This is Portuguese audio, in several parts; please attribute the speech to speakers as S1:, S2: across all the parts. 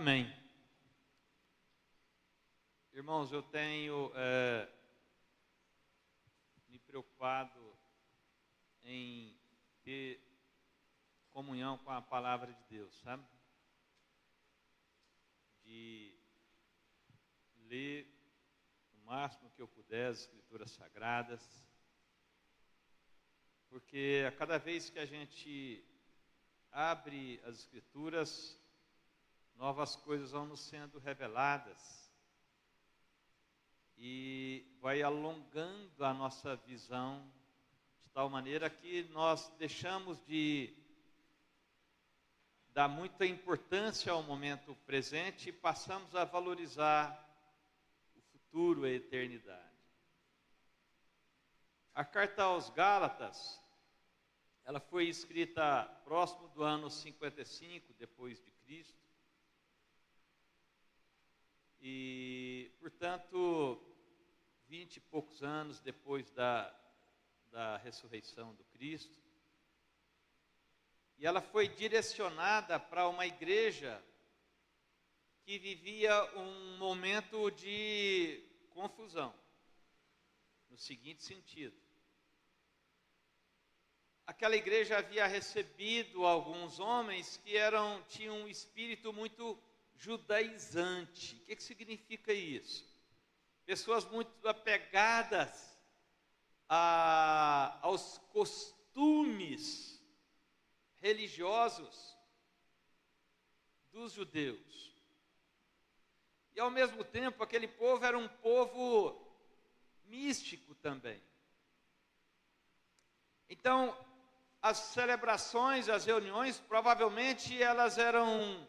S1: Amém. Irmãos, eu tenho me preocupado em ter comunhão com a palavra de Deus, sabe? De ler o máximo que eu puder as Escrituras Sagradas, porque a cada vez que a gente abre as Escrituras, novas coisas vão nos sendo reveladas e vai alongando a nossa visão de tal maneira que nós deixamos de dar muita importância ao momento presente e passamos a valorizar o futuro e a eternidade. A carta aos Gálatas, ela foi escrita próximo do ano 55 depois de Cristo. E, portanto, 20 e poucos anos depois da ressurreição do Cristo. E ela foi direcionada para uma igreja que vivia um momento de confusão, no seguinte sentido. Aquela igreja havia recebido alguns homens que tinham um espírito muito judaizante. O que significa isso? Pessoas muito apegadas aos costumes religiosos dos judeus. E ao mesmo tempo, aquele povo era um povo místico também. Então, as celebrações, as reuniões, provavelmente elas eram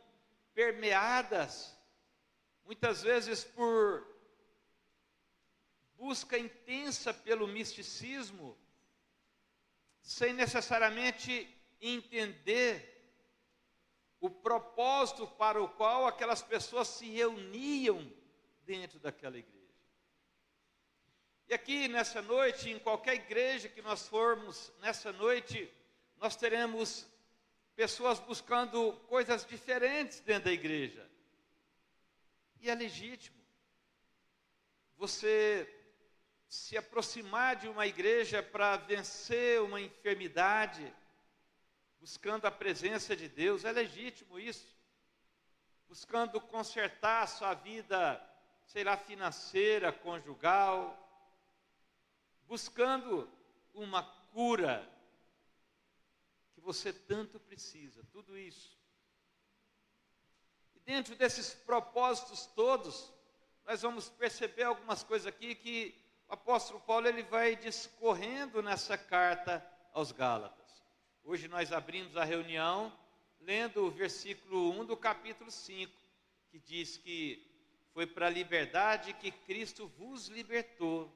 S1: permeadas, muitas vezes por busca intensa pelo misticismo, sem necessariamente entender o propósito para o qual aquelas pessoas se reuniam dentro daquela igreja. E aqui nessa noite, em qualquer igreja que nós formos, nessa noite, nós teremos pessoas buscando coisas diferentes dentro da igreja. E é legítimo você se aproximar de uma igreja para vencer uma enfermidade, buscando a presença de Deus, é legítimo isso. Buscando consertar a sua vida, sei lá, financeira, conjugal, buscando uma cura que você tanto precisa, tudo isso. E dentro desses propósitos todos, nós vamos perceber algumas coisas aqui que o apóstolo Paulo ele vai discorrendo nessa carta aos Gálatas. Hoje nós abrimos a reunião lendo o versículo 1 do capítulo 5, que diz que foi para a liberdade que Cristo vos libertou.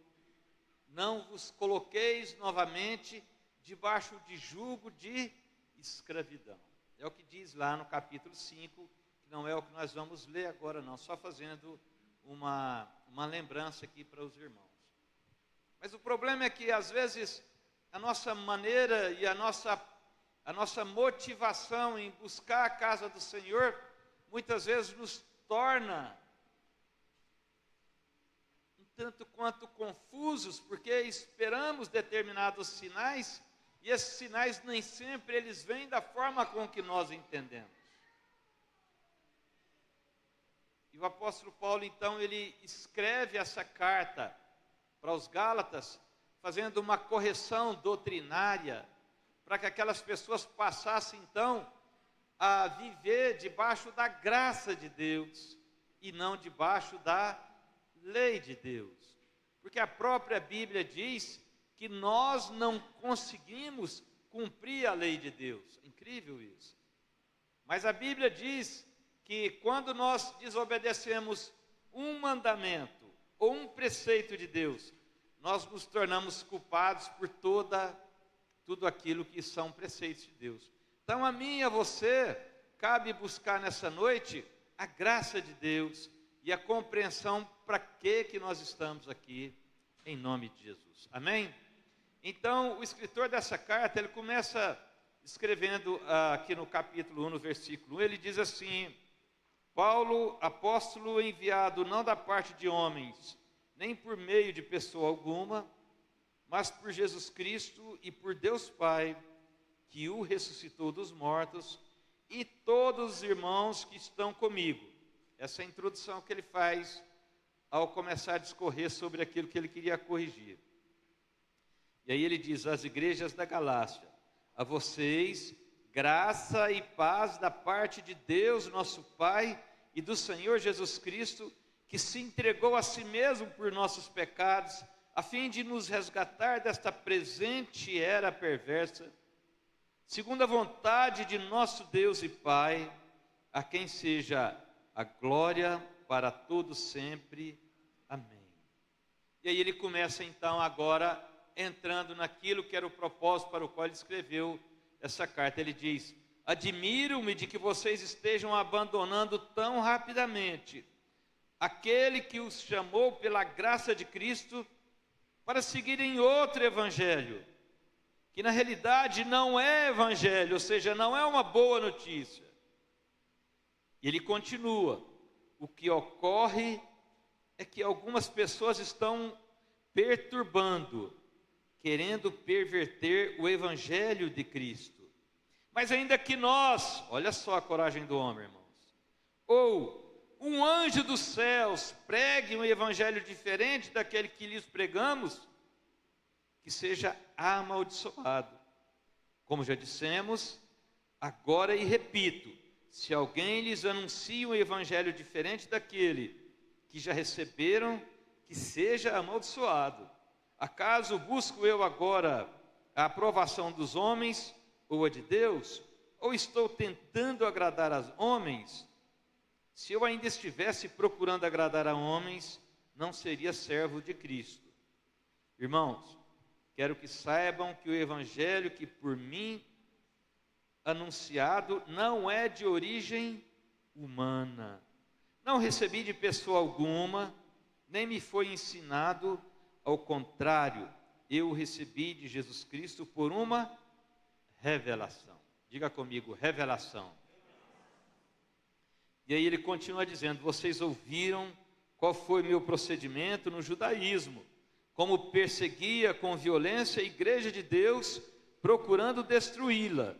S1: Não vos coloqueis novamente debaixo de jugo de escravidão. É o que diz lá no capítulo 5, que não é o que nós vamos ler agora não, só fazendo uma lembrança aqui para os irmãos. Mas o problema é que às vezes a nossa maneira e a nossa motivação em buscar a casa do Senhor, muitas vezes nos torna um tanto quanto confusos, porque esperamos determinados sinais, e esses sinais nem sempre eles vêm da forma com que nós entendemos. E o apóstolo Paulo, então, ele escreve essa carta para os Gálatas, fazendo uma correção doutrinária, para que aquelas pessoas passassem, então, a viver debaixo da graça de Deus, e não debaixo da lei de Deus. Porque a própria Bíblia diz que nós não conseguimos cumprir a lei de Deus. Incrível isso. Mas a Bíblia diz que quando nós desobedecemos um mandamento ou um preceito de Deus, nós nos tornamos culpados por tudo aquilo que são preceitos de Deus. Então a mim e a você cabe buscar nessa noite a graça de Deus e a compreensão para que nós estamos aqui, em nome de Jesus. Amém? Então, o escritor dessa carta, ele começa escrevendo aqui no capítulo 1, no versículo 1, ele diz assim: Paulo, apóstolo enviado não da parte de homens, nem por meio de pessoa alguma, mas por Jesus Cristo e por Deus Pai, que o ressuscitou dos mortos, e todos os irmãos que estão comigo. Essa é a introdução que ele faz ao começar a discorrer sobre aquilo que ele queria corrigir. E aí ele diz: às igrejas da Galácia, a vocês, graça e paz da parte de Deus, nosso Pai, e do Senhor Jesus Cristo, que se entregou a si mesmo por nossos pecados, a fim de nos resgatar desta presente era perversa, segundo a vontade de nosso Deus e Pai, a quem seja a glória para todos sempre. Amém. E aí ele começa então agora entrando naquilo que era o propósito para o qual ele escreveu essa carta. Ele diz: admiro-me de que vocês estejam abandonando tão rapidamente aquele que os chamou pela graça de Cristo para seguirem outro evangelho, que na realidade não é evangelho, ou seja, não é uma boa notícia. E ele continua: o que ocorre é que algumas pessoas estão perturbando, querendo perverter o evangelho de Cristo. Mas ainda que nós, olha só a coragem do homem, irmãos, ou um anjo dos céus pregue um evangelho diferente daquele que lhes pregamos, que seja amaldiçoado. Como já dissemos, agora e repito, se alguém lhes anuncia um evangelho diferente daquele que já receberam, que seja amaldiçoado. Acaso busco eu agora a aprovação dos homens ou a de Deus? Ou estou tentando agradar aos homens? Se eu ainda estivesse procurando agradar a homens, não seria servo de Cristo. Irmãos, quero que saibam que o evangelho que por mim anunciado não é de origem humana. Não recebi de pessoa alguma, nem me foi ensinado. Ao contrário, eu recebi de Jesus Cristo por uma revelação. Diga comigo, revelação. E aí ele continua dizendo: vocês ouviram qual foi meu procedimento no judaísmo, como perseguia com violência a igreja de Deus, procurando destruí-la.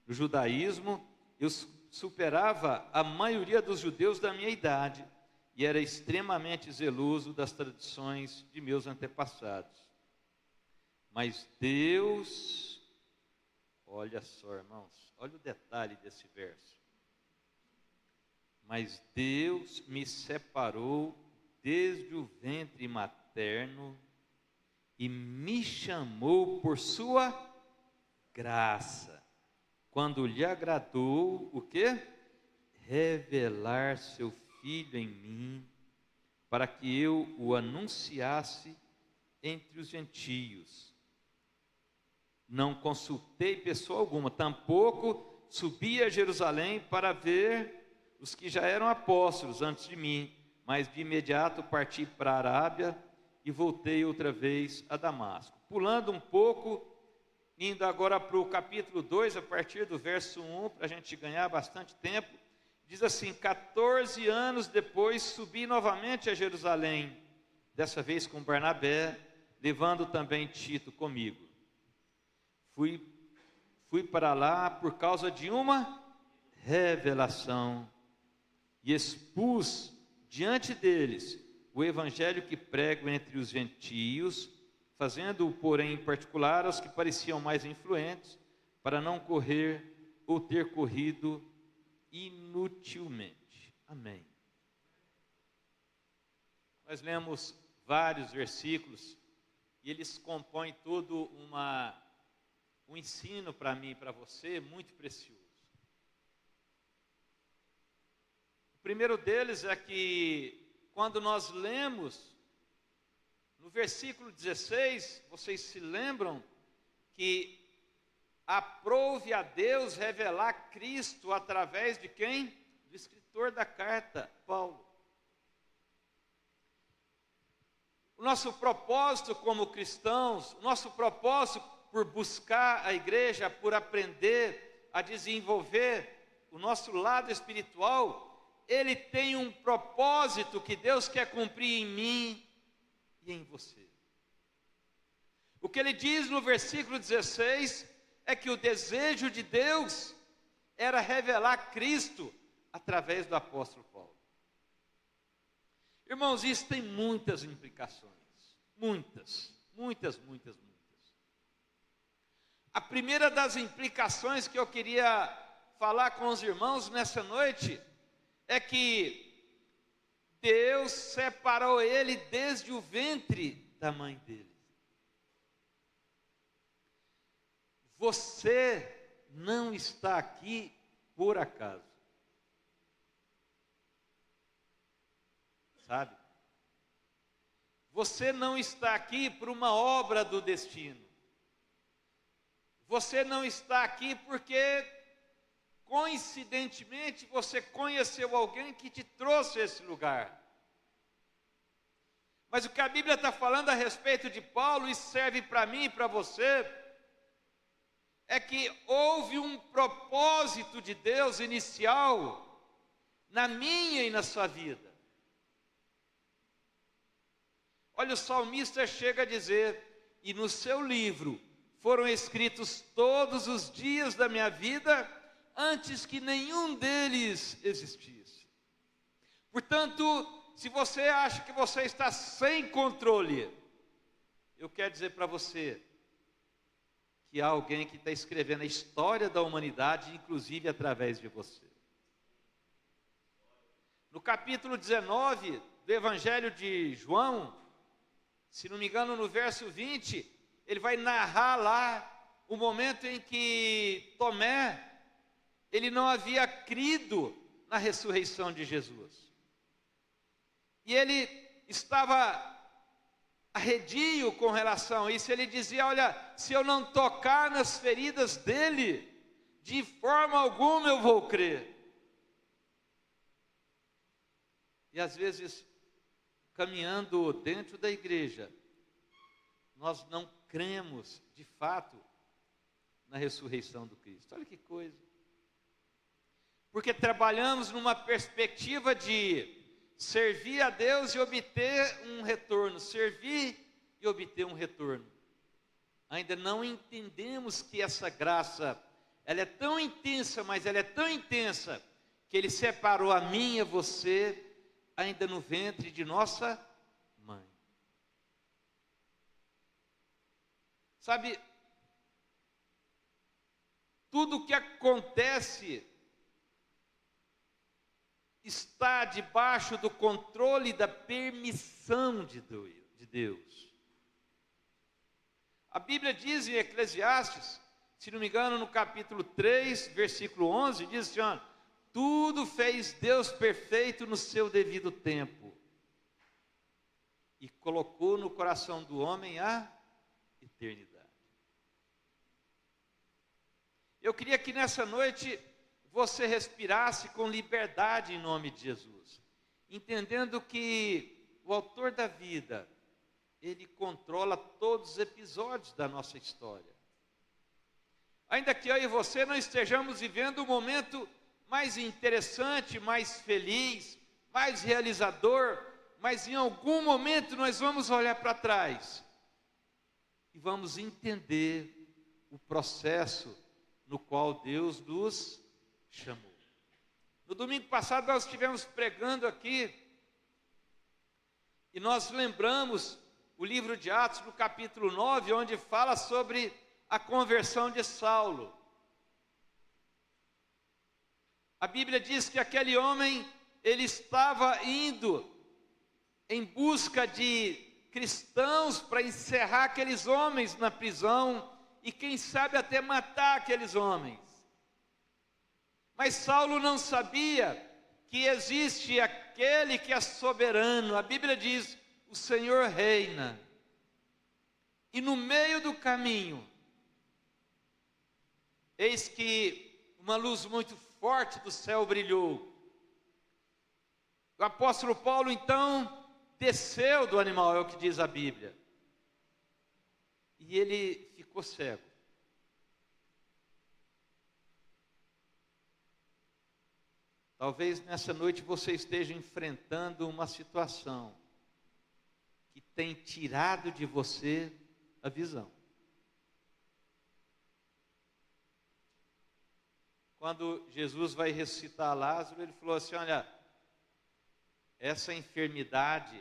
S1: No judaísmo, eu superava a maioria dos judeus da minha idade, e era extremamente zeloso das tradições de meus antepassados. Mas Deus, olha só, irmãos, olha o detalhe desse verso. Mas Deus me separou desde o ventre materno e me chamou por sua graça, quando lhe agradou o quê? Revelar seu Filho em mim, para que eu o anunciasse entre os gentios. Não consultei pessoa alguma, tampouco subi a Jerusalém para ver os que já eram apóstolos antes de mim, mas de imediato parti para a Arábia e voltei outra vez a Damasco. Pulando um pouco, indo agora para o capítulo 2, a partir do verso 1, para a gente ganhar bastante tempo. Diz assim: 14 anos depois subi novamente a Jerusalém, dessa vez com Barnabé, levando também Tito comigo. Fui para lá por causa de uma revelação e expus diante deles o evangelho que prego entre os gentios, fazendo-o, porém, em particular aos que pareciam mais influentes, para não correr ou ter corrido inutilmente. Amém. Nós lemos vários versículos e eles compõem todo um ensino para mim e para você muito precioso. O primeiro deles é que quando nós lemos no versículo 16, vocês se lembram que aprove a Deus revelar Cristo através de quem? Do escritor da carta, Paulo. O nosso propósito como cristãos, o nosso propósito por buscar a igreja, por aprender a desenvolver o nosso lado espiritual, ele tem um propósito que Deus quer cumprir em mim e em você. O que ele diz no versículo 16 é que o desejo de Deus era revelar Cristo através do apóstolo Paulo. Irmãos, isso tem muitas implicações. Muitas. A primeira das implicações que eu queria falar com os irmãos nessa noite é que Deus separou ele desde o ventre da mãe dele. Você não está aqui por acaso. Sabe? Você não está aqui por uma obra do destino. Você não está aqui porque, coincidentemente, você conheceu alguém que te trouxe a esse lugar. Mas o que a Bíblia está falando a respeito de Paulo, e serve para mim e para você, é que houve um propósito de Deus inicial na minha e na sua vida. Olha, o salmista chega a dizer: e no seu livro foram escritos todos os dias da minha vida, antes que nenhum deles existisse. Portanto, se você acha que você está sem controle, eu quero dizer para você que há alguém que está escrevendo a história da humanidade, inclusive através de você. No capítulo 19 do Evangelho de João, se não me engano, no verso 20, ele vai narrar lá o momento em que Tomé, ele não havia crido na ressurreição de Jesus. E ele estava arredio com relação a isso. Ele dizia: olha, se eu não tocar nas feridas dele, de forma alguma eu vou crer. E às vezes, caminhando dentro da igreja, nós não cremos de fato na ressurreição do Cristo. Olha que coisa. Porque trabalhamos numa perspectiva de servir a Deus e obter um retorno. Servir e obter um retorno. Ainda não entendemos que essa graça, ela é tão intensa, mas ela é tão intensa, que Ele separou a mim e a você, ainda no ventre de nossa mãe. Sabe, tudo o que acontece está debaixo do controle e da permissão de Deus. A Bíblia diz em Eclesiastes, se não me engano, no capítulo 3, versículo 11, diz assim: ó, tudo fez Deus perfeito no seu devido tempo, e colocou no coração do homem a eternidade. Eu queria que nessa noite você respirasse com liberdade em nome de Jesus, entendendo que o autor da vida, ele controla todos os episódios da nossa história. Ainda que eu e você não estejamos vivendo o momento mais interessante, mais feliz, mais realizador, mas em algum momento nós vamos olhar para trás e vamos entender o processo no qual Deus nos chamou. No domingo passado nós estivemos pregando aqui e nós lembramos o livro de Atos no capítulo 9, onde fala sobre a conversão de Saulo. A Bíblia diz que aquele homem, ele estava indo em busca de cristãos para encerrar aqueles homens na prisão e quem sabe até matar aqueles homens. Mas Saulo não sabia que existe aquele que é soberano. A Bíblia diz: o Senhor reina. E no meio do caminho, eis que uma luz muito forte do céu brilhou. O apóstolo Paulo então desceu do animal, é o que diz a Bíblia. E ele ficou cego. Talvez nessa noite você esteja enfrentando uma situação que tem tirado de você a visão. Quando Jesus vai ressuscitar Lázaro, ele falou assim: olha, essa enfermidade,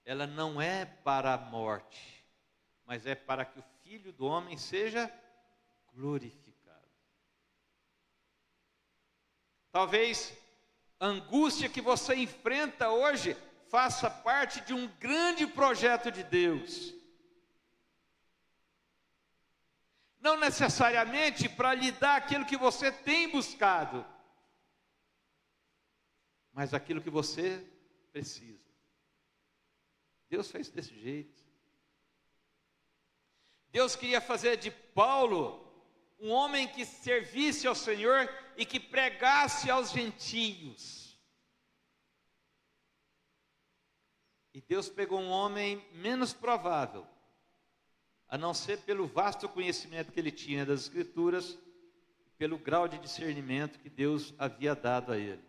S1: ela não é para a morte, mas é para que o Filho do Homem seja glorificado. Talvez a angústia que você enfrenta hoje faça parte de um grande projeto de Deus. Não necessariamente para lhe dar aquilo que você tem buscado, mas aquilo que você precisa. Deus fez desse jeito. Deus queria fazer de Paulo um homem que servisse ao Senhor e que pregasse aos gentios. E Deus pegou um homem menos provável, a não ser pelo vasto conhecimento que ele tinha das Escrituras, pelo grau de discernimento que Deus havia dado a ele.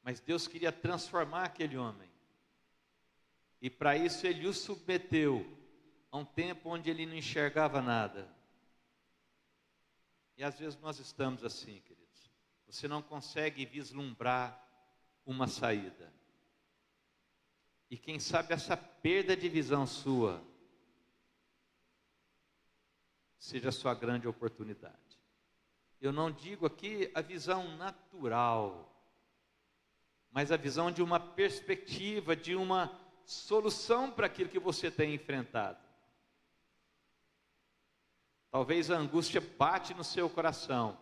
S1: Mas Deus queria transformar aquele homem. E para isso ele o submeteu a um tempo onde ele não enxergava nada. E às vezes nós estamos assim, queridos. Você não consegue vislumbrar uma saída. E quem sabe essa perda de visão sua seja a sua grande oportunidade. Eu não digo aqui a visão natural, mas a visão de uma perspectiva, de uma solução para aquilo que você tem enfrentado. Talvez a angústia bate no seu coração,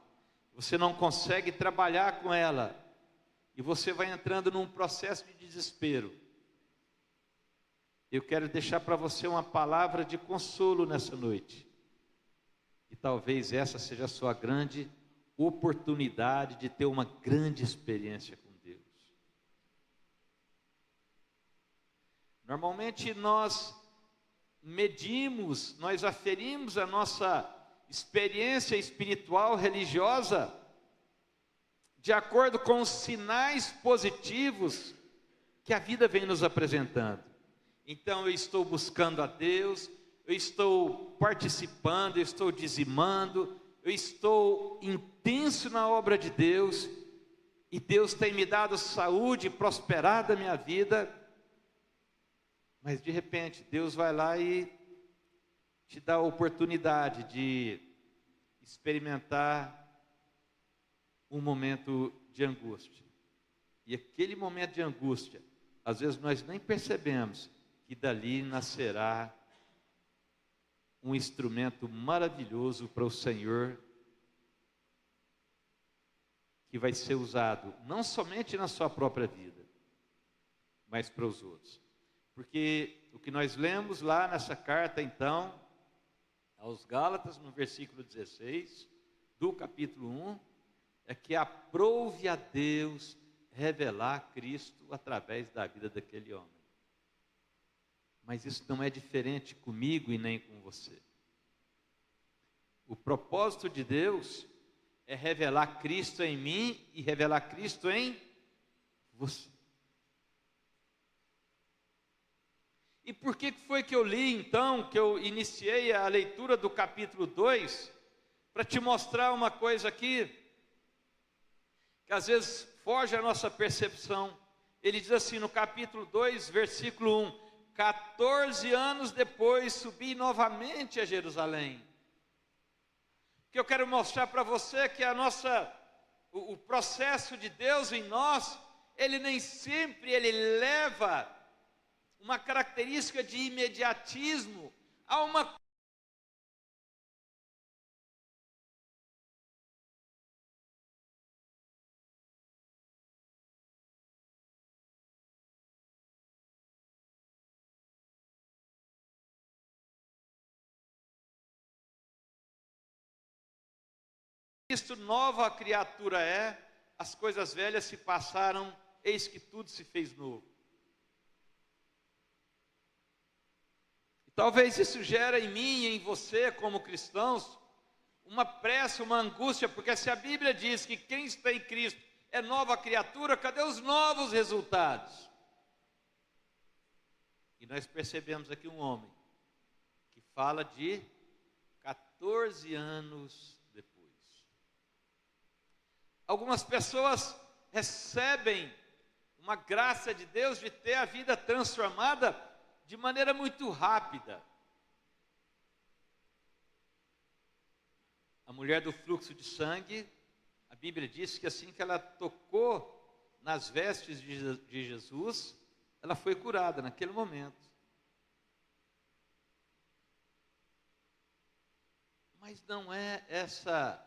S1: você não consegue trabalhar com ela, e você vai entrando num processo de desespero. Eu quero deixar para você uma palavra de consolo nessa noite. E talvez essa seja a sua grande oportunidade de ter uma grande experiência com Deus. Normalmente nós medimos, nós aferimos a nossa experiência espiritual, religiosa, de acordo com os sinais positivos que a vida vem nos apresentando. Então eu estou buscando a Deus, eu estou participando, eu estou dizimando, eu estou intenso na obra de Deus, e Deus tem me dado saúde, prosperado a minha vida, mas de repente Deus vai lá e te dá a oportunidade de experimentar um momento de angústia. E aquele momento de angústia, às vezes nós nem percebemos que dali nascerá um instrumento maravilhoso para o Senhor, que vai ser usado não somente na sua própria vida, mas para os outros. Porque o que nós lemos lá nessa carta, então, aos Gálatas, no versículo 16, do capítulo 1, é que aprouve a Deus revelar Cristo através da vida daquele homem. Mas isso não é diferente comigo e nem com você. O propósito de Deus é revelar Cristo em mim e revelar Cristo em você. E por que foi que eu li então, que eu iniciei a leitura do capítulo 2, para te mostrar uma coisa aqui, que às vezes foge à nossa percepção. Ele diz assim no capítulo 2, versículo 1, 14 anos depois subi novamente a Jerusalém. O que eu quero mostrar para você é que o processo de Deus em nós, ele nem sempre ele leva uma característica de imediatismo a uma Cristo, nova criatura é, as coisas velhas se passaram, eis que tudo se fez novo. E talvez isso gere em mim e em você, como cristãos, uma pressa, uma angústia, porque se a Bíblia diz que quem está em Cristo é nova criatura, cadê os novos resultados? E nós percebemos aqui um homem que fala de 14 anos depois. Algumas pessoas recebem uma graça de Deus de ter a vida transformada de maneira muito rápida. A mulher do fluxo de sangue, a Bíblia diz que assim que ela tocou nas vestes de Jesus, ela foi curada naquele momento. Mas não é essa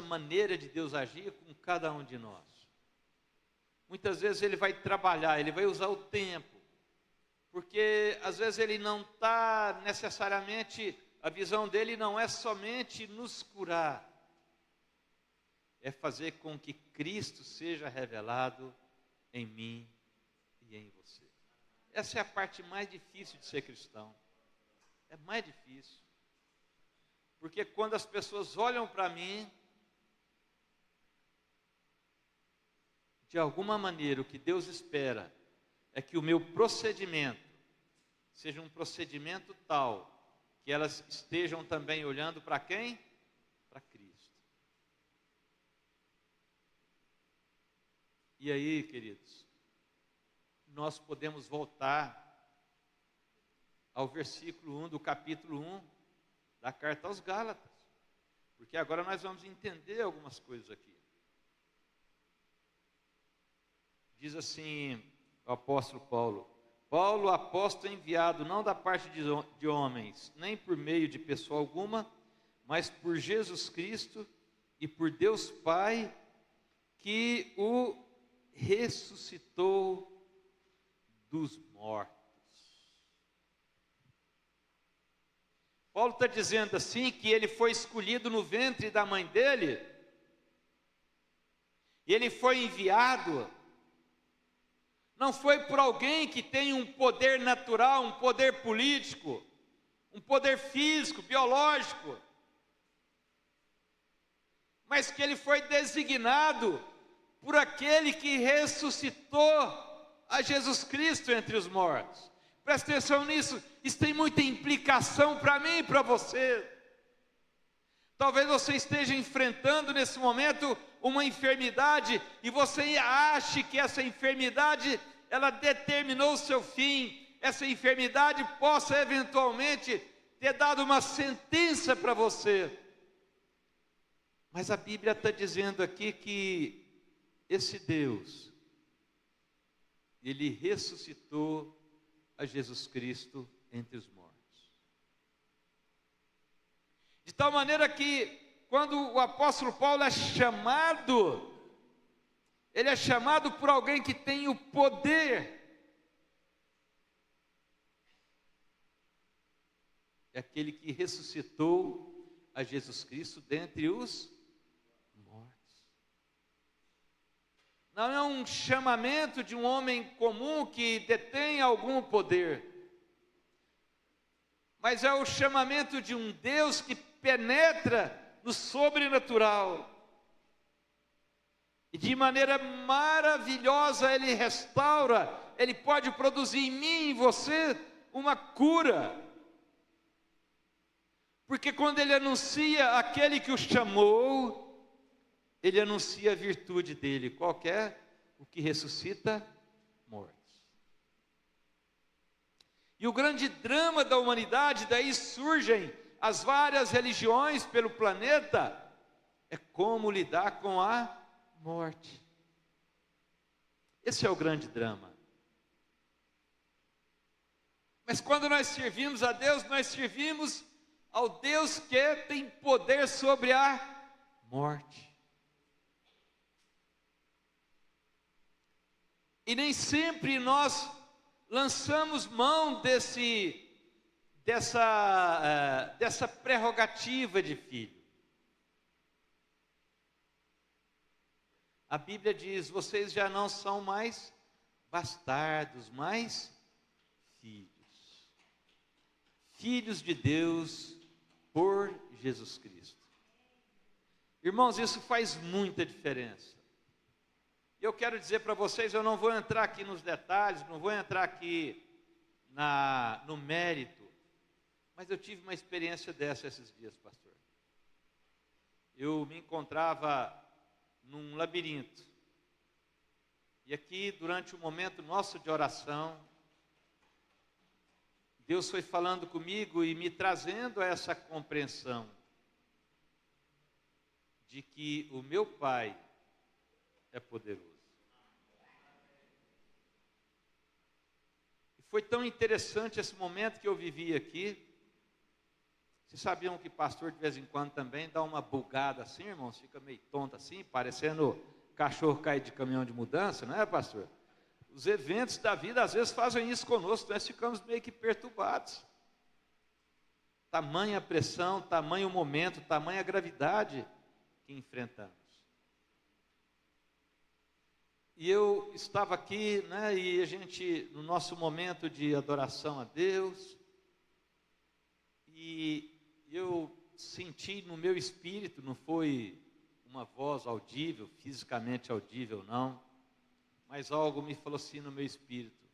S1: maneira de Deus agir com cada um de nós. Muitas vezes Ele vai trabalhar, Ele vai usar o tempo, porque às vezes Ele não está necessariamente, a visão dele não é somente nos curar, é fazer com que Cristo seja revelado em mim e em você. Essa é a parte mais difícil de ser cristão, é mais difícil, porque quando as pessoas olham para mim, de alguma maneira, o que Deus espera é que o meu procedimento seja um procedimento tal que elas estejam também olhando para quem? Para Cristo. E aí, queridos, nós podemos voltar ao versículo 1 do capítulo 1 da carta aos Gálatas, porque agora nós vamos entender algumas coisas aqui. Diz assim o apóstolo Paulo: Paulo, apóstolo enviado, não da parte de homens, nem por meio de pessoa alguma, mas por Jesus Cristo e por Deus Pai, que o ressuscitou dos mortos. Paulo está dizendo assim que ele foi escolhido no ventre da mãe dele, e ele foi enviado. Não foi por alguém que tem um poder natural, um poder político, um poder físico, biológico, mas que ele foi designado por aquele que ressuscitou a Jesus Cristo entre os mortos. Presta atenção nisso, isso tem muita implicação para mim e para você. Talvez você esteja enfrentando nesse momento uma enfermidade e você ache que essa enfermidade ela determinou o seu fim. Essa enfermidade possa eventualmente ter dado uma sentença para você. Mas a Bíblia está dizendo aqui que esse Deus, Ele ressuscitou a Jesus Cristo entre os mortos. De tal maneira que, quando o apóstolo Paulo é chamado, ele é chamado por alguém que tem o poder. É aquele que ressuscitou a Jesus Cristo dentre os mortos. Não é um chamamento de um homem comum que detém algum poder, mas é o chamamento de um Deus que penetra no sobrenatural, e de maneira maravilhosa Ele restaura, Ele pode produzir em mim e em você uma cura, porque quando Ele anuncia aquele que o chamou, Ele anuncia a virtude dEle, qual que é? O que ressuscita mortos. E o grande drama da humanidade, daí surgem as várias religiões pelo planeta, é como lidar com a morte. Esse é o grande drama. Mas quando nós servimos a Deus, nós servimos ao Deus que tem poder sobre a morte. E nem sempre nós lançamos mão dessa prerrogativa de filho. A Bíblia diz: vocês já não são mais bastardos, mas filhos. Filhos de Deus por Jesus Cristo. Irmãos, isso faz muita diferença. Eu quero dizer para vocês, eu não vou entrar aqui nos detalhes, não vou entrar aqui no mérito, mas eu tive uma experiência dessa esses dias, pastor. Eu me encontrava num labirinto, e aqui, durante o momento nosso de oração, Deus foi falando comigo e me trazendo a essa compreensão de que o meu Pai é poderoso. E foi tão interessante esse momento que eu vivi aqui. Vocês sabiam que pastor de vez em quando também dá uma bugada assim, irmãos? Fica meio tonto assim, parecendo cachorro caído de caminhão de mudança, não é, pastor? Os eventos da vida às vezes fazem isso conosco, nós ficamos meio que perturbados. Tamanha pressão, tamanho momento, tamanha gravidade que enfrentamos. E eu estava aqui, né, e a gente, no nosso momento de adoração a Deus, e eu senti no meu espírito, não foi uma voz audível, fisicamente audível não, mas algo me falou assim no meu espírito.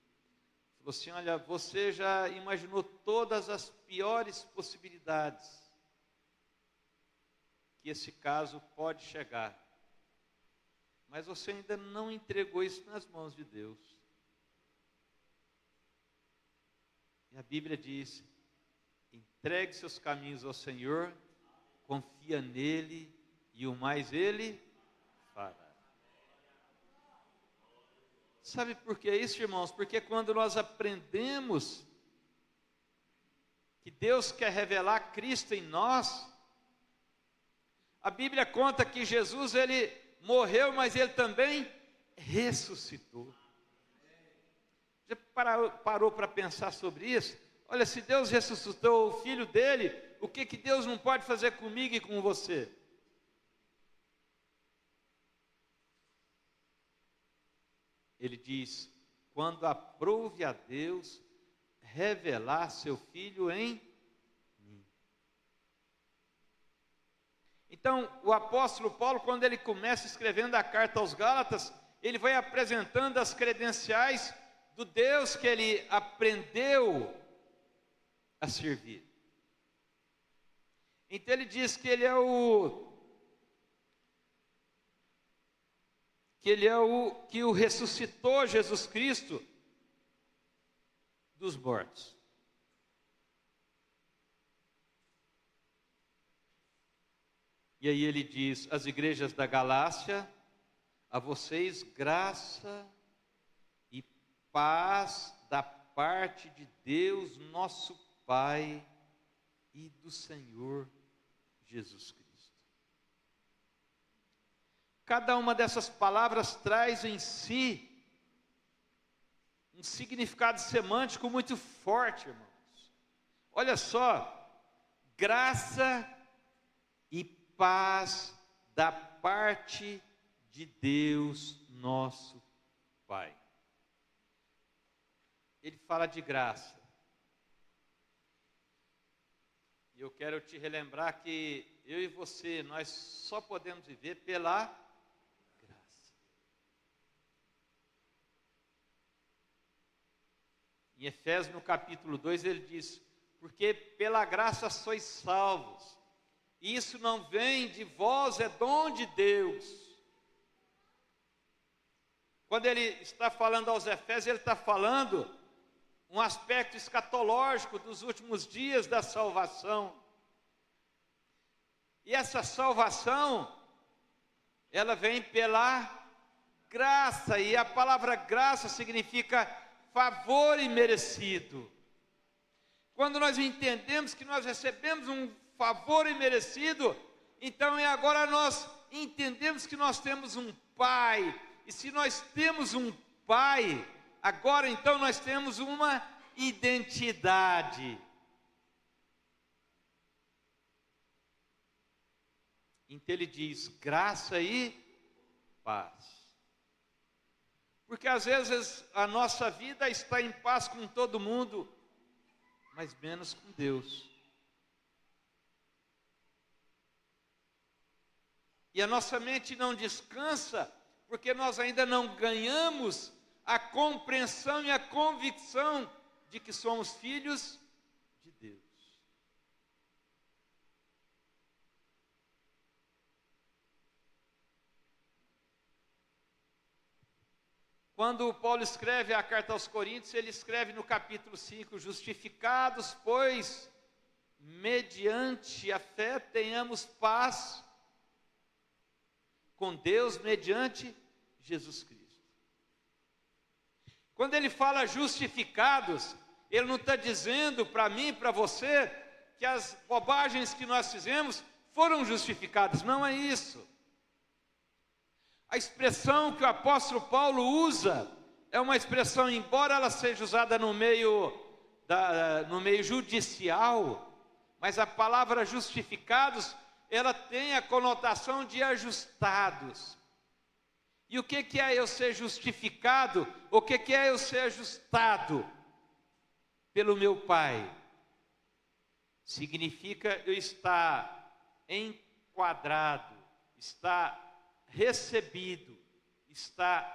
S1: Falou assim, olha, você já imaginou todas as piores possibilidades que esse caso pode chegar, mas você ainda não entregou isso nas mãos de Deus. E a Bíblia diz, entregue seus caminhos ao Senhor, confia nele e o mais ele fará. Sabe por que isso, irmãos? Porque quando nós aprendemos que Deus quer revelar Cristo em nós, a Bíblia conta que Jesus, ele morreu, mas ele também ressuscitou. Já parou para pensar sobre isso? Olha, se Deus ressuscitou o filho dele, o que Deus não pode fazer comigo e com você? Ele diz, quando aprouve a Deus revelar seu filho em mim. Então, o apóstolo Paulo, quando ele começa escrevendo a carta aos Gálatas, ele vai apresentando as credenciais do Deus que ele aprendeu a servir. Então ele diz que ele é o que o ressuscitou Jesus Cristo dos mortos. E aí ele diz às igrejas da Galácia, a vocês graça e paz da parte de Deus, nosso Pai e do Senhor Jesus Cristo. Cada uma dessas palavras traz em si um significado semântico muito forte, irmãos. Olha só, graça e paz da parte de Deus, nosso Pai. Ele fala de graça. E eu quero te relembrar que eu e você, nós só podemos viver pela graça. Em Efésios, no capítulo 2, ele diz, porque pela graça sois salvos. Isso não vem de vós, é dom de Deus. Quando ele está falando aos Efésios, ele está falando um aspecto escatológico dos últimos dias da salvação. E essa salvação, ela vem pela graça, e a palavra graça significa favor imerecido. Quando nós entendemos que nós recebemos um favor imerecido, então agora nós entendemos que nós temos um Pai, e se nós temos um Pai, agora então nós temos uma identidade. Então ele diz, graça e paz. Porque às vezes a nossa vida está em paz com todo mundo, mas menos com Deus. E a nossa mente não descansa, porque nós ainda não ganhamos a compreensão e a convicção de que somos filhos de Deus. Quando Paulo escreve a carta aos Coríntios, ele escreve no capítulo 5, justificados, pois, mediante a fé, tenhamos paz com Deus, mediante Jesus Cristo. Quando ele fala justificados, ele não está dizendo para mim, para você, que as bobagens que nós fizemos foram justificadas, não é isso. A expressão que o apóstolo Paulo usa é uma expressão, embora ela seja usada no meio judicial, mas a palavra justificados, ela tem a conotação de ajustados. E o que é eu ser justificado? O que é eu ser ajustado pelo meu Pai? Significa eu estar enquadrado, estar recebido, está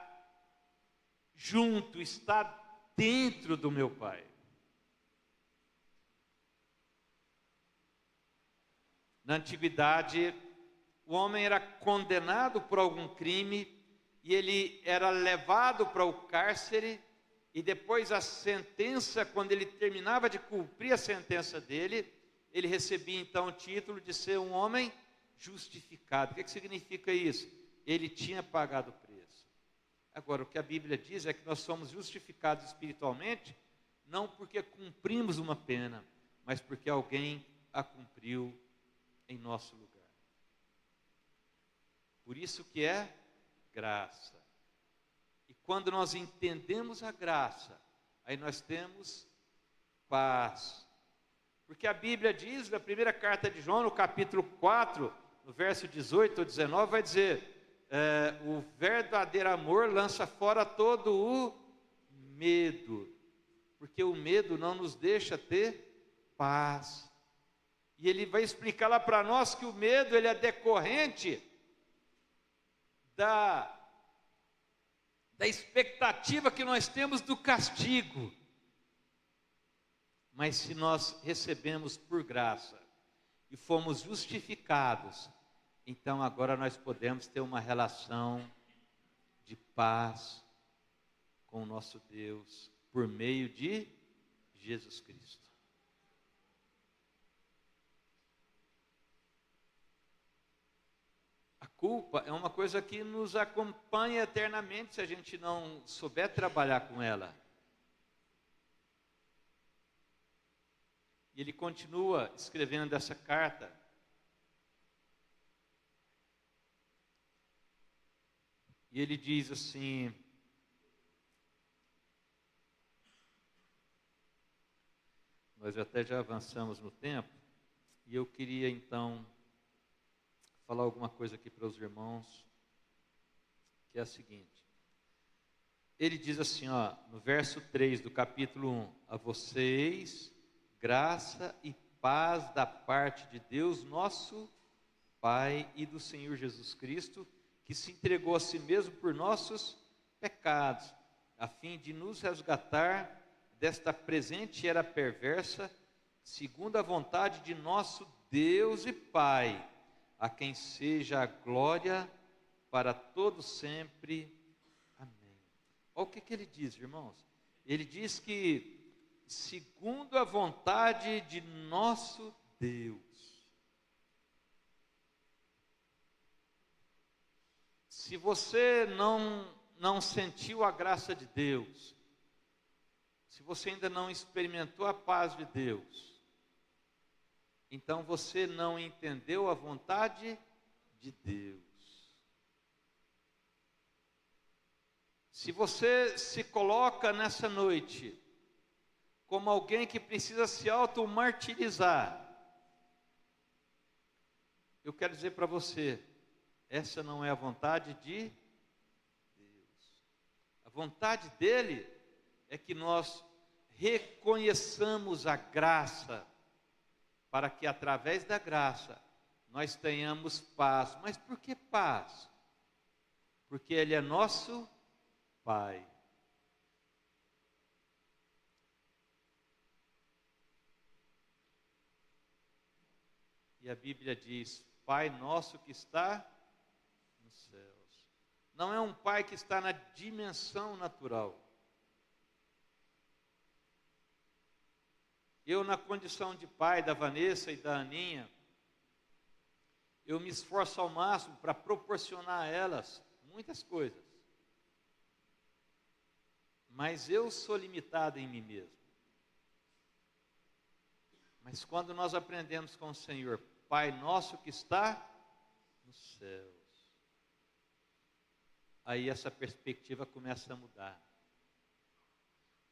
S1: junto, está dentro do meu Pai. Na antiguidade, o homem era condenado por algum crime e ele era levado para o cárcere, e depois a sentença, quando ele terminava de cumprir a sentença dele, ele recebia então o título de ser um homem justificado. O que significa isso? Ele tinha pagado o preço. Agora, o que a Bíblia diz é que nós somos justificados espiritualmente, não porque cumprimos uma pena, mas porque alguém a cumpriu em nosso lugar. Por isso que é graça. E quando nós entendemos a graça, aí nós temos paz. Porque a Bíblia diz, na primeira carta de João, no capítulo 4, no verso 18 ou 19, vai dizer: o verdadeiro amor lança fora todo o medo, porque o medo não nos deixa ter paz. E ele vai explicar lá para nós que o medo, ele é decorrente da expectativa que nós temos do castigo. Mas se nós recebemos por graça e fomos justificados, então agora nós podemos ter uma relação de paz com o nosso Deus por meio de Jesus Cristo. A culpa é uma coisa que nos acompanha eternamente se a gente não souber trabalhar com ela. E ele continua escrevendo essa carta. E ele diz assim: nós até já avançamos no tempo, e eu queria então falar alguma coisa aqui para os irmãos, que é a seguinte. Ele diz assim, no verso 3 do capítulo 1: a vocês, graça e paz da parte de Deus, nosso Pai, e do Senhor Jesus Cristo, que se entregou a si mesmo por nossos pecados, a fim de nos resgatar desta presente era perversa, segundo a vontade de nosso Deus e Pai, a quem seja a glória para todo sempre. Amém. Olha o que ele diz, irmãos. Ele diz que, segundo a vontade de nosso Deus. Se você não sentiu a graça de Deus, se você ainda não experimentou a paz de Deus, então você não entendeu a vontade de Deus. Se você se coloca nessa noite como alguém que precisa se auto-martirizar, eu quero dizer para você, essa não é a vontade de Deus. A vontade dele é que nós reconheçamos a graça, para que através da graça nós tenhamos paz. Mas por que paz? Porque Ele é nosso Pai. E a Bíblia diz: Pai nosso que está nos céus. Não é um Pai que está na dimensão natural. Eu, na condição de pai da Vanessa e da Aninha, eu me esforço ao máximo para proporcionar a elas muitas coisas. Mas eu sou limitado em mim mesmo. Mas quando nós aprendemos com o Senhor, Pai nosso que está nos céus, aí essa perspectiva começa a mudar.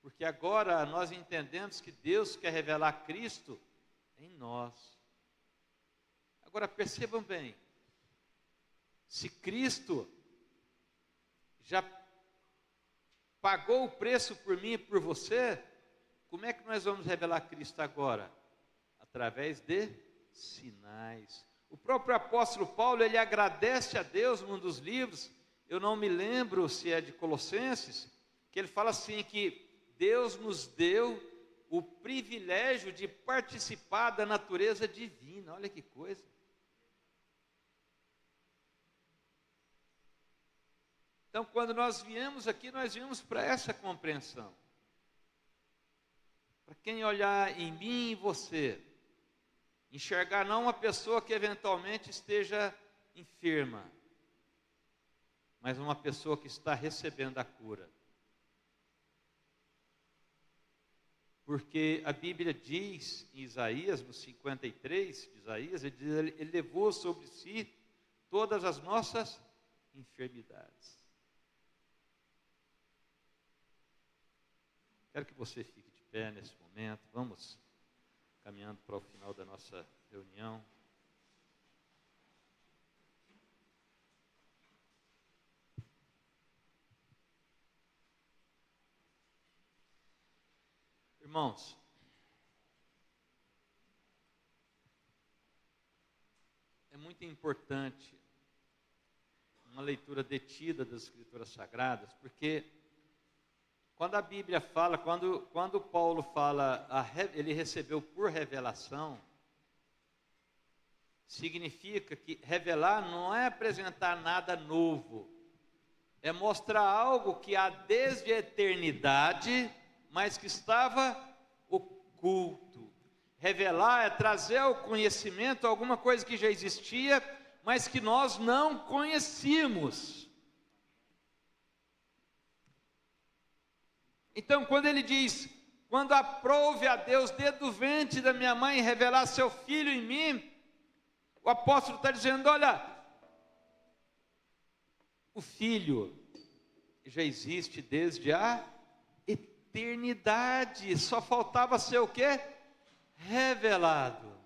S1: Porque agora nós entendemos que Deus quer revelar Cristo em nós. Agora percebam bem, se Cristo já pagou o preço por mim e por você, como é que nós vamos revelar Cristo agora? Através de sinais. O próprio apóstolo Paulo, ele agradece a Deus num dos livros, eu não me lembro se é de Colossenses, que ele fala assim que Deus nos deu o privilégio de participar da natureza divina. Olha que coisa. Então, quando nós viemos aqui, nós viemos para essa compreensão. Para quem olhar em mim e você, enxergar não uma pessoa que eventualmente esteja enferma, mas uma pessoa que está recebendo a cura. Porque a Bíblia diz em Isaías, no 53 de Isaías, ele levou sobre si todas as nossas enfermidades. Quero que você fique de pé nesse momento. Vamos caminhando para o final da nossa reunião. Irmãos, é muito importante uma leitura detida das Escrituras Sagradas, porque quando a Bíblia fala, quando Paulo fala, ele recebeu por revelação, significa que revelar não é apresentar nada novo, é mostrar algo que há desde a eternidade, mas que estava oculto. Revelar é trazer ao conhecimento alguma coisa que já existia, mas que nós não conhecíamos. Então, quando ele diz, quando aprouve a Deus desde o ventre da minha mãe revelar seu Filho em mim, o apóstolo está dizendo, olha, o Filho já existe desde a eternidade, só faltava ser o quê? Revelado.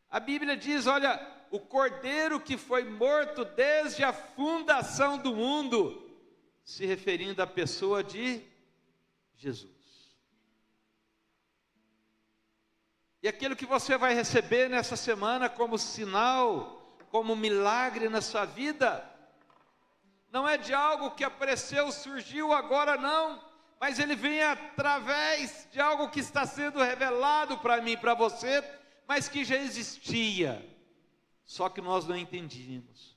S1: A Bíblia diz, olha, o Cordeiro que foi morto desde a fundação do mundo, se referindo à pessoa de Jesus. E aquilo que você vai receber nessa semana como sinal, como milagre na sua vida, não é de algo que apareceu, surgiu agora não, mas ele vem através de algo que está sendo revelado para mim, para você, mas que já existia, só que nós não entendíamos.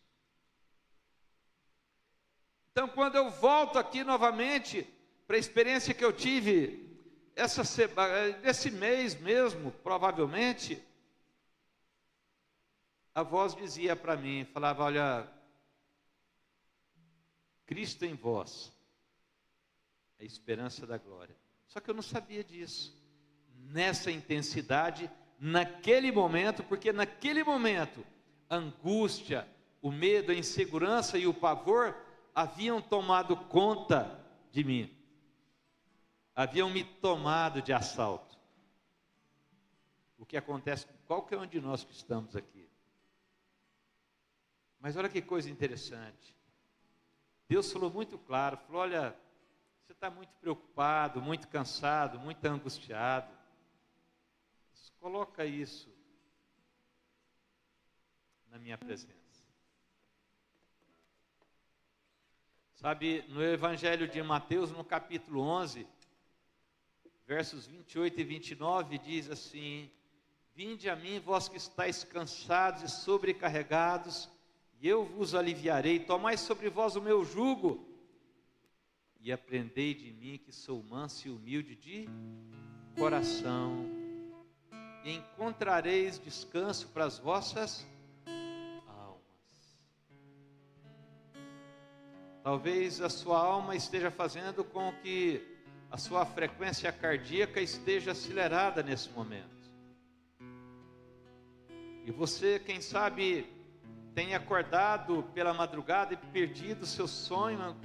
S1: Então, quando eu volto aqui novamente para a experiência que eu tive esse mês mesmo, provavelmente, a voz dizia para mim, falava, olha, Cristo em vós, a esperança da glória. Só que eu não sabia disso, nessa intensidade, naquele momento, porque naquele momento, a angústia, o medo, a insegurança e o pavor haviam tomado conta de mim, haviam me tomado de assalto. O que acontece com qualquer um de nós que estamos aqui. Mas olha que coisa interessante, Deus falou muito claro, falou, olha, você está muito preocupado, muito cansado, muito angustiado, coloca isso na minha presença. Sabe, no Evangelho de Mateus, no capítulo 11, versos 28 e 29, diz assim: Vinde a mim, vós que estáis cansados e sobrecarregados, e eu vos aliviarei. Tomai sobre vós o meu jugo, e aprendei de mim, que sou manso e humilde de coração, e encontrareis descanso para as vossas almas. Talvez a sua alma esteja fazendo com que a sua frequência cardíaca esteja acelerada nesse momento. E você, quem sabe, tem acordado pela madrugada e perdido seu sono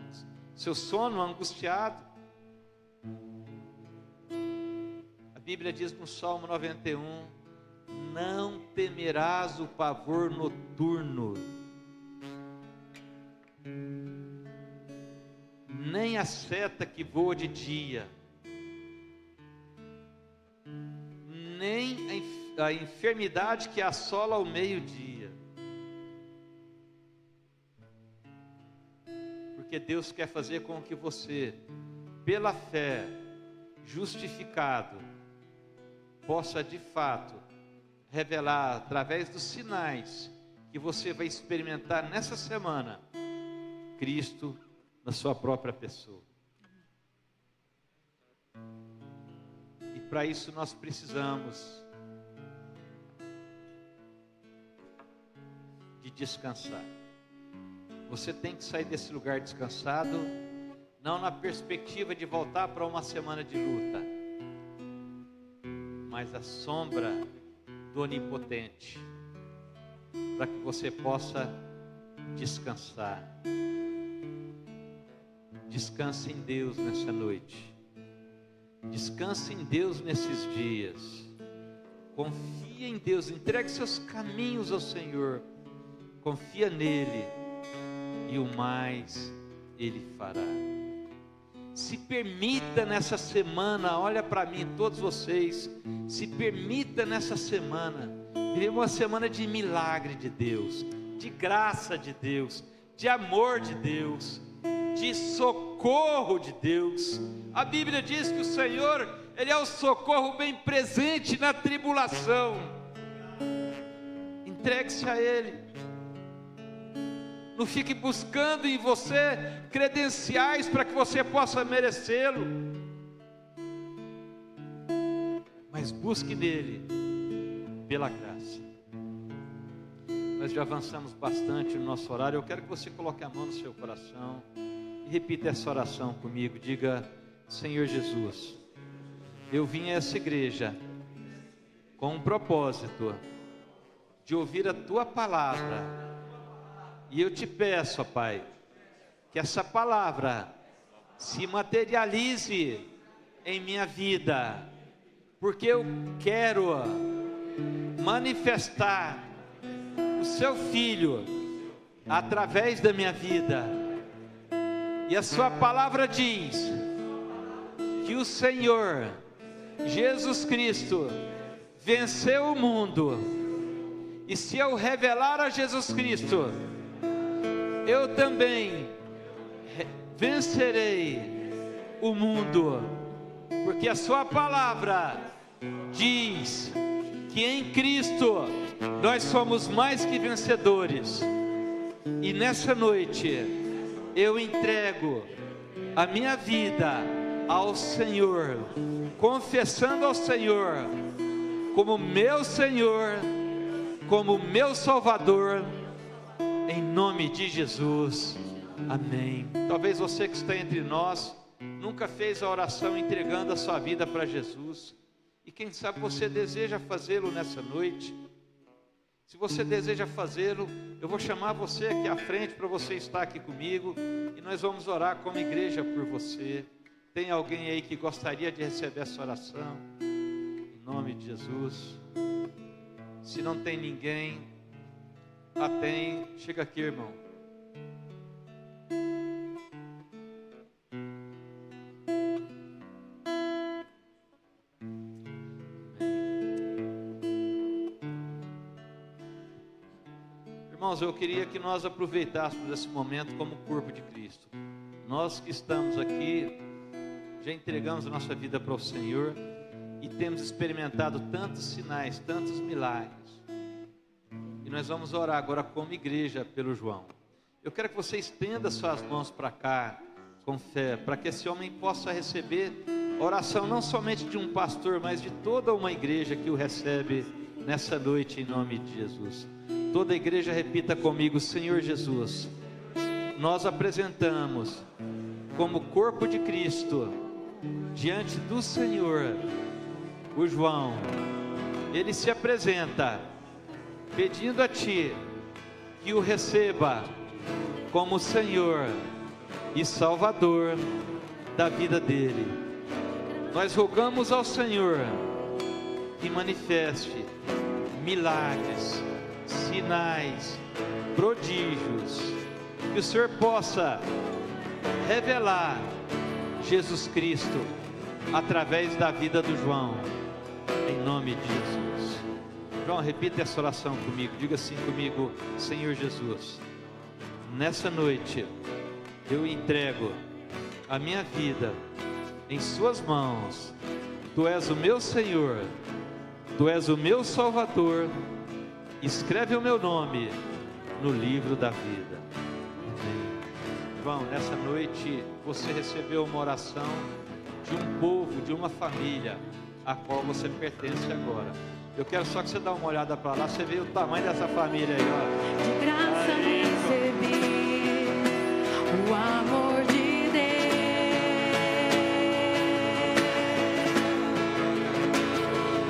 S1: angustiado. A Bíblia diz no Salmo 91, não temerás o pavor noturno, nem a seta que voa de dia, nem a enfermidade que assola ao meio-dia. Porque Deus quer fazer com que você, pela fé, justificado, possa de fato revelar através dos sinais que você vai experimentar nessa semana, Cristo na sua própria pessoa. E para isso nós precisamos de descansar. Você tem que sair desse lugar descansado, não na perspectiva de voltar para uma semana de luta, mas a sombra do Onipotente, para que você possa descansar. Descanse em Deus nessa noite, descanse em Deus nesses dias, confia em Deus, entregue seus caminhos ao Senhor, confia nele, e o mais Ele fará. Se permita nessa semana, olha para mim, todos vocês, se permita nessa semana, viver uma semana de milagre de Deus, de graça de Deus, de amor de Deus, de socorro de Deus. A Bíblia diz que o Senhor, Ele é o socorro bem presente na tribulação. Entregue-se a Ele. Não fique buscando em você credenciais para que você possa merecê-lo, mas busque nele pela graça. Nós já avançamos bastante no nosso horário. Eu quero que você coloque a mão no seu coração e repita essa oração comigo. Diga: Senhor Jesus, eu vim a essa igreja com um propósito de ouvir a Tua palavra. E eu te peço, ó Pai, que essa palavra se materialize em minha vida, porque eu quero manifestar o Seu Filho através da minha vida. E a Sua palavra diz que o Senhor Jesus Cristo venceu o mundo, e se eu revelar a Jesus Cristo, eu também vencerei o mundo, porque a Sua palavra diz que em Cristo nós somos mais que vencedores. E nessa noite eu entrego a minha vida ao Senhor, confessando ao Senhor como meu Senhor, como meu Salvador, em nome de Jesus, amém. Talvez você que está entre nós nunca fez a oração entregando a sua vida para Jesus, e quem sabe você deseja fazê-lo nessa noite. Se você deseja fazê-lo, eu vou chamar você aqui à frente para você estar aqui comigo, e nós vamos orar como igreja por você. Tem alguém aí que gostaria de receber essa oração? Em nome de Jesus. Se não tem ninguém, tem, chega aqui, irmão. Irmãos, eu queria que nós aproveitássemos esse momento como corpo de Cristo. Nós que estamos aqui, já entregamos a nossa vida para o Senhor e temos experimentado tantos sinais, tantos milagres. E nós vamos orar agora como igreja pelo João. Eu quero que você estenda suas mãos para cá, com fé, para que esse homem possa receber oração não somente de um pastor, mas de toda uma igreja que o recebe nessa noite, em nome de Jesus. Toda a igreja repita comigo: Senhor Jesus, nós apresentamos como corpo de Cristo diante do Senhor o João. Ele se apresenta pedindo a Ti que o receba como Senhor e Salvador da vida dele. Nós rogamos ao Senhor que manifeste milagres, sinais, prodígios, que o Senhor possa revelar Jesus Cristo através da vida do João, em nome de Jesus. João, repita essa oração comigo, diga assim comigo: Senhor Jesus, nessa noite eu entrego a minha vida em suas mãos. Tu és o meu Senhor, Tu és o meu Salvador. Escreve o meu nome no livro da vida. Amém. João, nessa noite você recebeu uma oração de um povo, de uma família a qual você pertence agora. Eu quero só que você dê uma olhada para lá, você vê o tamanho dessa família aí, ó.
S2: De graça recebi o amor de Deus.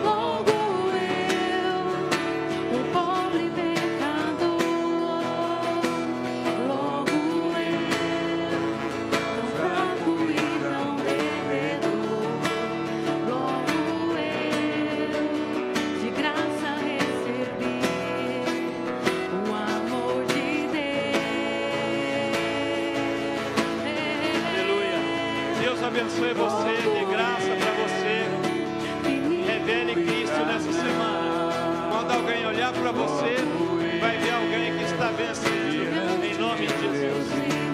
S2: Logo eu, o pobre pecador, logo eu, tão fraco e tão devedor, logo eu, de graça recebi o amor de Deus.
S1: Aleluia. Deus abençoe você, dê graça para você. Revele Cristo nessa semana. Quando alguém olhar para você, vai ver alguém que está vencendo, em nome de Jesus.